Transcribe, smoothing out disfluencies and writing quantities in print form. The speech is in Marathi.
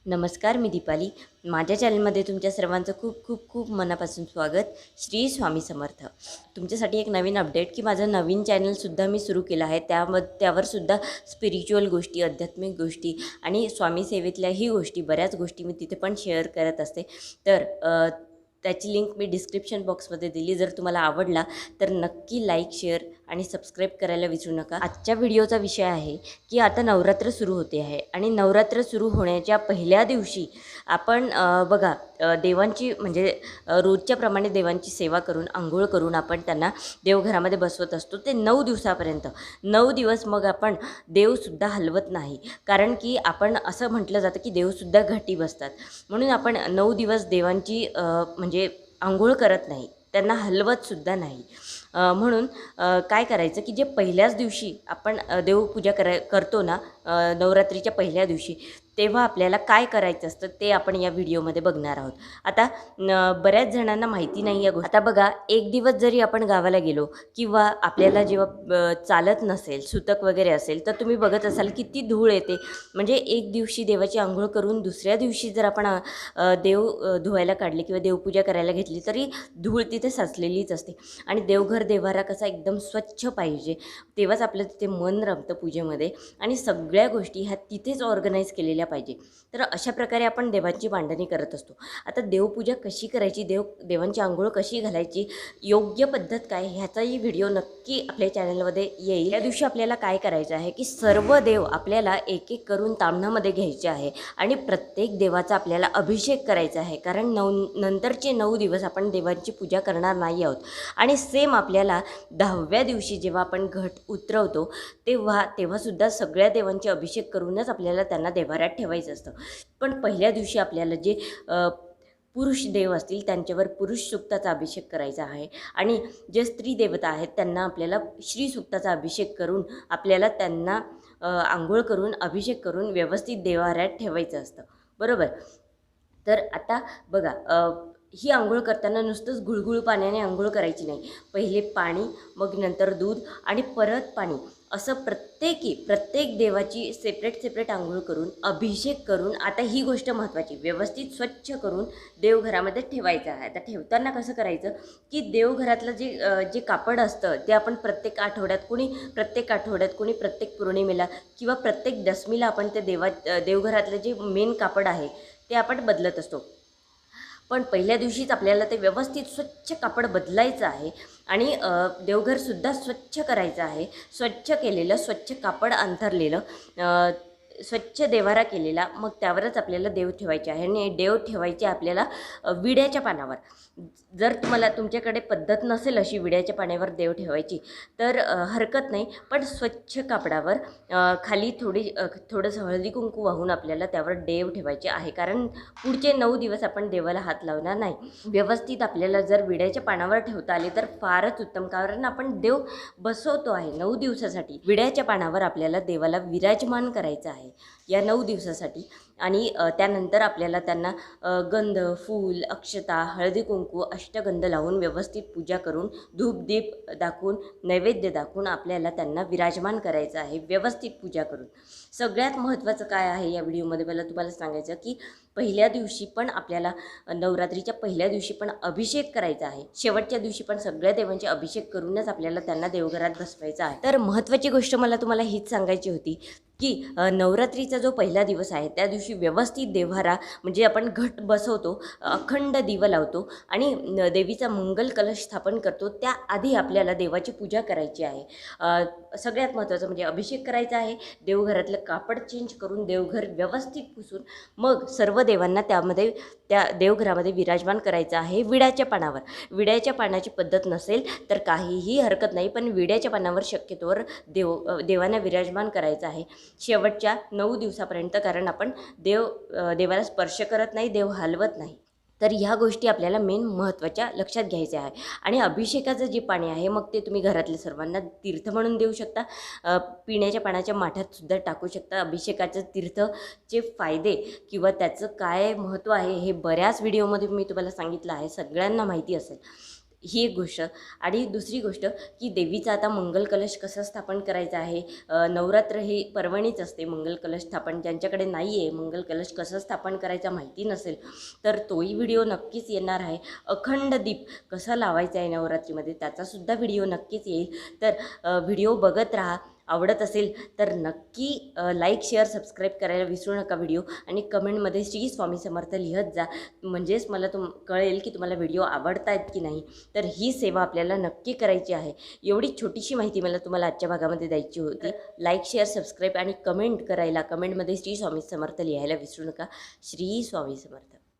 नमस्कार, मी दीपाली. माझ्या चॅनलमध्ये तुमच्या सर्वांचं खूप खूप खूप मनापासून स्वागत. श्री स्वामी समर्थ. तुमच्यासाठी एक नवीन अपडेट की माझं नवीन चॅनलसुद्धा मी सुरू केलं आहे. त्यावरसुद्धा स्पिरिच्युअल गोष्टी, आध्यात्मिक गोष्टी आणि स्वामी सेवेतल्याही गोष्टी, बऱ्याच गोष्टी मी तिथे पण शेअर करत असते. तर त्याची लिंक मी डिस्क्रिप्शन बॉक्समध्ये दिली. जर तुम्हाला आवडला तर नक्की लाईक, शेअर आणि सबस्क्राईब करायला विसरू नका. आजच्या व्हिडिओचा विषय आहे की आता नवरात्र सुरू होते आहे आणि नवरात्र सुरू होण्याच्या पहिल्या दिवशी आपण बघा देवांची म्हणजे रोजच्या प्रमाणे देवांची सेवा करून आंघोळ करून आपण त्यांना देवघरामध्ये बसवत असतो. ते 9 दिवसापर्यंत 9 दिवस मग आपण देवसुद्धा हलवत नाही. कारण की आपण असं म्हटलं जातं की देवसुद्धा घटी बसतात. म्हणून आपण 9 दिवस देवांची म्हणजे आंघोळ करत नाही, त्यांना हलवतसुद्धा नाही. म्हणून काय करायचं की जे पहिल्याच दिवशी आपण देवपूजा करतो ना, नवरात्रीच्या पहिल्या दिवशी, तेव्हा आपल्याला काय करायचं असतं ते आपण या व्हिडिओमध्ये बघणार आहोत. आता बऱ्याच जणांना माहिती नाही या गोष्टी. आता बघा, एक दिवस जरी आपण गावाला गेलो किंवा आपल्याला जेव्हा चालत नसेल, सुतक वगैरे असेल, तर तुम्ही बघत असाल किती धूळ येते. म्हणजे एक दिवशी देवाची आंघोळ करून दुसऱ्या दिवशी जर आपण देव धुवायला काढले किंवा देवपूजा करायला घेतली तरी धूळ तिथे साचलेलीच असते. आणि देवघर देव्हारा कसा एकदम स्वच्छ पाहिजे, तेव्हाच आपलं तिथे मन रमतं पूजेमध्ये आणि सगळ्या गोष्टी ह्या तिथेच ऑर्गनाईज केलेल्या पाहिजे. तर अशा प्रकारे आपण देवांची मांडणी करत असतो. आता देवपूजा कशी करायची, देवांची आंघोळ कशी घालायची, योग्य पद्धत काय, ह्याचाही व्हिडिओ नक्की आपल्या चॅनलमध्ये येईल. या दिवशी आपल्याला काय करायचं आहे की सर्व देव आपल्याला एक एक करून ताम्हणामध्ये घ्यायचे आहे आणि प्रत्येक देवाचा आपल्याला अभिषेक करायचा आहे. कारण नंतरचे 9 दिवस आपण देवांची पूजा करणार नाही आहोत. आणि सेम आपल्याला 10व्या दिवशी जेव्हा आपण घट उतरवतो तेव्हासुद्धा सगळ्या देवांचे अभिषेक करूनच आपल्याला त्यांना देव्हाऱ्यात ठेवायचं असतं. पण पहिल्या दिवशी आपल्याला जे पुरुष देव असतील त्यांच्यावर पुरुष सुक्ताचा अभिषेक करायचा आहे आणि जे स्त्री देवता आहेत त्यांना आपल्याला श्री सुक्ताचा अभिषेक करून आपल्याला त्यांना आंघोळ करून अभिषेक करून व्यवस्थित देव्हाऱ्यात ठेवायचं असतं, बरोबर. तर आता बघा, ही आंघोळ करताना नुसतंच गुळगुळ पाण्याने आंघोळ करायची नाही. पहिले पाणी, मग नंतर दूध आणि परत पाणी, असं प्रत्येक देवाची सेपरेट आंघोळ करून अभिषेक करून, आता ही गोष्ट महत्त्वाची, व्यवस्थित स्वच्छ करून देवघरामध्ये ठेवायचं आहे. आता ठेवताना कसं करायचं की देवघरातलं जे कापड असतं ते आपण प्रत्येक आठवड्यात, कोणी प्रत्येक पौर्णिमेला किंवा प्रत्येक दशमीला आपण ते देवघरातलं जे मेन कापड आहे ते आपण बदलत असतो. पण पहिल्या दिवशीच आपल्याला ते व्यवस्थित स्वच्छ कापड बदलायचं आहे आणि देवघरसुद्धा स्वच्छ करायचं आहे. स्वच्छ केलेलं, स्वच्छ कापड अंथरलेलं, स्वच्छ देव्हारा केलेला, मग त्यावरच आपल्याला देव ठेवायचे आहे. आणि देव ठेवायचे आपल्याला विड्याच्या पानावर. जर तुमच्याकडे पद्धत नसेल अशी विड्याच्या पाण्यावर देव ठेवायची तर हरकत नाही, पण स्वच्छ कापडावर खाली थोडंसं हळदी कुंकू वाहून आपल्याला त्यावर देव ठेवायचे आहे. कारण पुढचे 9 दिवस आपण देवाला हात लावणार नाही. व्यवस्थित आपल्याला जर विड्याच्या पानावर ठेवता आले तर फारच उत्तम, कारण आपण देव बसवतो आहे 9 दिवसासाठी. विड्याच्या पानावर आपल्याला देवाला विराजमान करायचं आहे या 9 दिवसासाठी. आणि त्यानंतर आपल्याला त्यांना गंध, फूल, अक्षता, हळदी कुंकू, अष्टगंध लावून व्यवस्थित पूजा करून, धूपदीप दाखवून, नैवेद्य दाखवून आपल्याला त्यांना विराजमान करायचं आहे व्यवस्थित पूजा करून. सगळ्यात महत्त्वाचं काय आहे या व्हिडिओमध्ये मला तुम्हाला सांगायचं की पहिल्या दिवशी पण आपल्याला, नवरात्रीच्या पहिल्या दिवशी पण अभिषेक करायचा आहे. शेवटच्या दिवशी पण सगळ्या देवांचे अभिषेक करूनच आपल्याला त्यांना देवघरात बसवायचं आहे. तर महत्त्वाची गोष्ट मला तुम्हाला हीच सांगायची होती की नवरात्रीचा जो पहिला दिवस आहे त्या दिवशी व्यवस्थित देव्हारा, म्हणजे आपण घट बसवतो, अखंड दिवा लावतो आणि देवीचा मंगल कलश स्थापन करतो. त्याआधी आपल्याला देवाची पूजा करायची आहे. सगळ्यात महत्त्वाचं म्हणजे अभिषेक करायचा आहे. देवघरातलं कापड चेंज करून देवघर व्यवस्थित पुसून मग सर्व देवांना त्या देवघरामध्ये विराजमान करायचं आहे विड्याच्या पानावर. विड्याच्या पानाची पद्धत नसेल तर काहीही हरकत नाही, पण विड्याच्या पानावर शक्यतोवर देवांना विराजमान करायचं आहे शेवटच्या 9 दिवसापर्यंत. कारण आपण देवाला स्पर्श करत नाही, देव हलवत नाही. तर ह्या गोष्टी आपल्याला मेन महत्त्वाच्या लक्षात घ्यायच्या आहे. आणि अभिषेकाचं जे पाणी आहे मग ते तुम्ही घरातल्या सर्वांना तीर्थ म्हणून देऊ शकता, पिण्याच्या पाण्याच्या माठातसुद्धा टाकू शकता. अभिषेकाचं तीर्थचे फायदे किंवा त्याचं काय महत्त्व आहे हे बऱ्याच व्हिडिओमध्ये मी तुम्हाला सांगितलं आहे, सगळ्यांना माहिती असेल. ही एक गोष्ट. आणि दुसरी गोष्ट की देवीचा आता मंगल कलश कसं स्थापन करायचं आहे. नवरात्र हे पर्वणीच असते मंगल कलश स्थापन. ज्यांच्याकडे नाही आहे मंगल कलश कसं स्थापन करायचं माहिती नसेल तर तोही व्हिडिओ नक्कीच येणार आहे. अखंड दीप कसा लावायचा आहे नवरात्रीमध्ये त्याचासुद्धा व्हिडिओ नक्कीच येईल. तर व्हिडिओ बघत राहा. आवडत असेल तर नक्की लाईक शेअर सबस्क्राईब करायला विसरू नका व्हिडिओ. आणि कमेंटमध्ये श्री स्वामी समर्थ लिहत जा. म्हणजेच मला कळेल की तुम्हाला व्हिडिओ आवडत आहेत की नाही. तर ही सेवा आपल्याला नक्की करायची आहे. एवढी छोटीशी माहिती मला तुम्हाला आजच्या भागामध्ये द्यायची होती. लाईक शेअर सबस्क्राईब आणि कमेंट करायला, कमेंटमध्ये श्री स्वामी समर्थ लिहायला विसरू नका. श्री स्वामी समर्थ.